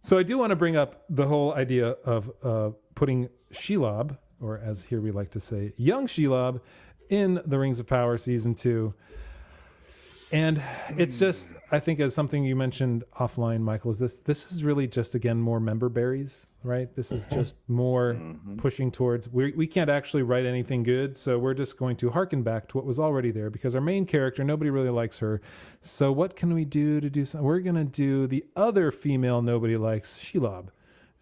So I do want to bring up the whole idea of putting Shelob, or as here we like to say, young Shelob, in the Rings of Power season 2. And it's just, I think, as something you mentioned offline, Michael, is this is really just, again, more member berries, right? This is just more pushing towards, we can't actually write anything good, so we're just going to harken back to what was already there, because our main character, nobody really likes her. So what can we do to do something? We're going to do the other female nobody likes, Shelob,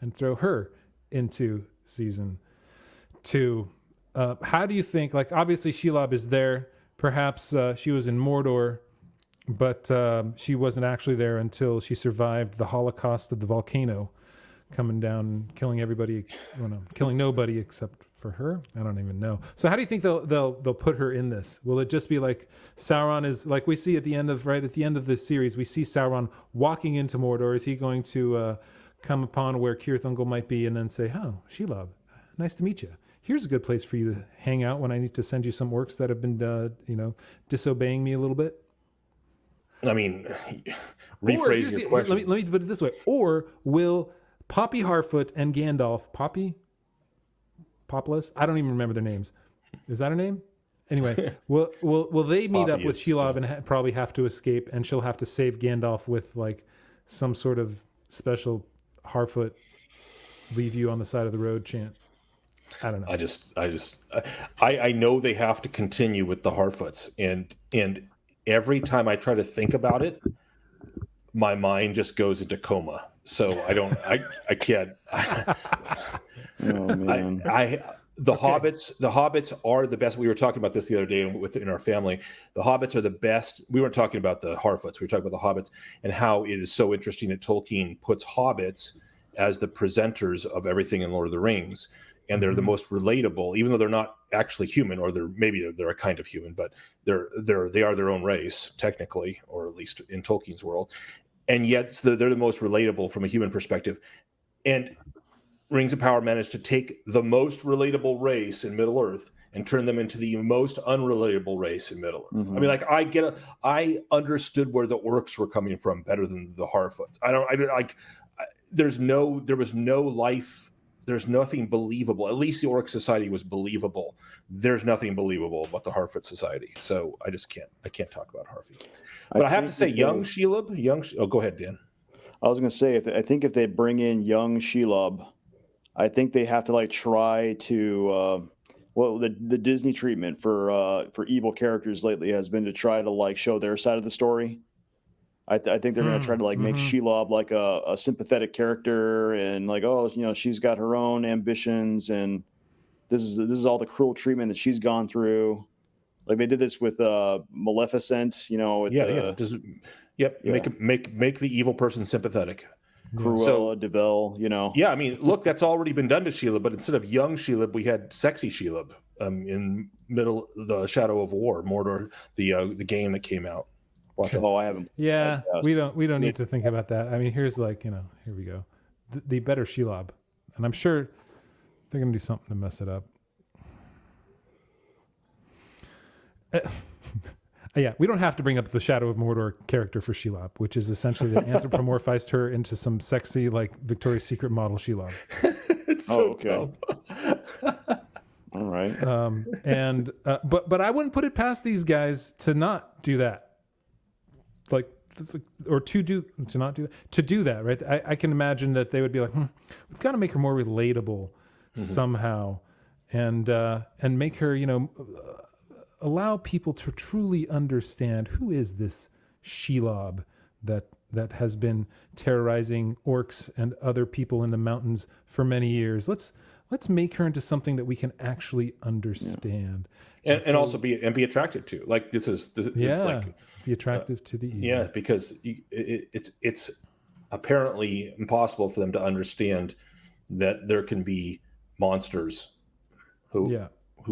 and throw her into season 2. How do you think, like, obviously Shelob is there. Perhaps she was in Mordor, but she wasn't actually there until she survived the Holocaust of the volcano coming down and killing everybody, killing nobody except for her. I don't even know. So how do you think they'll put her in this? Will it just be like Sauron is, like we see at the end of this series, we see Sauron walking into Mordor. Is he going to come upon where Cirith might be and then say, "Oh, Shelob, nice to meet you. Here's a good place for you to hang out when I need to send you some orcs that have been, disobeying me a little bit"? I mean, rephrase your question. Let me put it this way. Or will Poppy Harfoot and Gandalf, Populus? I don't even remember their names. Is that her name? Anyway, will they meet up with Shelob and probably have to escape, and she'll have to save Gandalf with like some sort of special Harfoot leave you on the side of the road chant? I don't know. I know they have to continue with the Harfoots, and every time I try to think about it, my mind just goes into coma. So I can't. Oh man. The hobbits are the best. We were talking about this the other day within our family. The hobbits are the best. We weren't talking about the Harfoots. We were talking about the hobbits, and how it is so interesting that Tolkien puts hobbits as the presenters of everything in Lord of the Rings. And they're the most relatable, even though they're not actually human, or they're a kind of human, but they are their own race technically, or at least in Tolkien's world. And yet they're the most relatable from a human perspective. And Rings of Power managed to take the most relatable race in Middle Earth and turn them into the most unrelatable race in Middle Earth. I mean, like I understood where the orcs were coming from better than the Harfoots. There was no life. There's nothing believable. At least the Orc Society was believable. There's nothing believable about the Harfoot Society. So I can't talk about Harfy. But I have to say, young Shelob, oh, go ahead, Dan. I was going to say, I think if they bring in young Shelob, I think they have to like try to, the Disney treatment for evil characters lately has been to try to like show their side of the story. I think they're going to try to like make Shelob like a sympathetic character, and like, she's got her own ambitions, and this is all the cruel treatment that she's gone through. Like they did this with Maleficent, Make the evil person sympathetic. Cruella de Vil, Yeah, I mean, look, that's already been done to Shelob, but instead of young Shelob, we had sexy Shelob in the Shadow of War, Mordor, the game that came out. I haven't. Yeah, we don't need to think about that. I mean, here's like, here we go. The better Shelob. And I'm sure they're going to do something to mess it up. Yeah, we don't have to bring up the Shadow of Mordor character for Shelob, which is essentially they anthropomorphized her into some sexy, like, Victoria's Secret model Shelob. It's so okay. All right. But I wouldn't put it past these guys to not do that. Like, or to do that, right? I can imagine that they would be like, we've got to make her more relatable somehow, and make her, allow people to truly understand who is this Shelob that has been terrorizing orcs and other people in the mountains for many years. Let's make her into something that we can actually understand, and also be attracted to. Like this is like, be attractive to the evil. Yeah, because it's apparently impossible for them to understand that there can be monsters who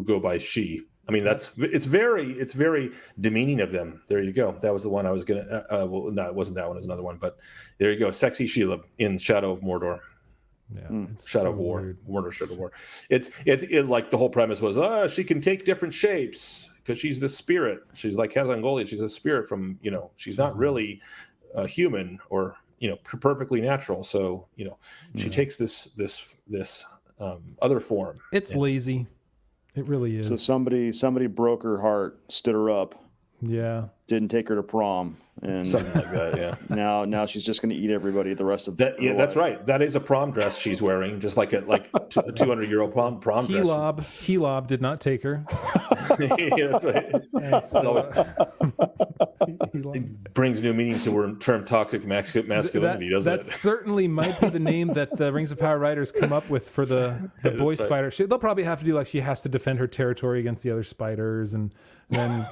go by she. I mean, it's very demeaning of them. There you go. That was the one I was gonna. No, it wasn't that one. It was another one. But there you go. Sexy Shelob in Shadow of Mordor. Yeah, it's Shadow of War. Mordor, Shadow of War. It's like the whole premise was, she can take different shapes because she's the spirit. She's like Hazangolian. She's a spirit from, she's not really a human, or perfectly natural. So she takes this other form. It's lazy. It really is. So somebody broke her heart, stood her up. Yeah. Didn't take her to prom, and Something like that. Yeah. now she's just going to eat everybody the rest of That. Yeah, her that's life. right. That is a prom dress she's wearing, just like a 200-year-old prom dress. Shelob did not take her. Yeah, that's right. And so, It brings new meaning to the term toxic masculinity, doesn't that it? certainly might be the name that the Rings of Power writers come up with for the boy right. spider. They'll probably have to do like she has to defend her territory against the other spiders, and then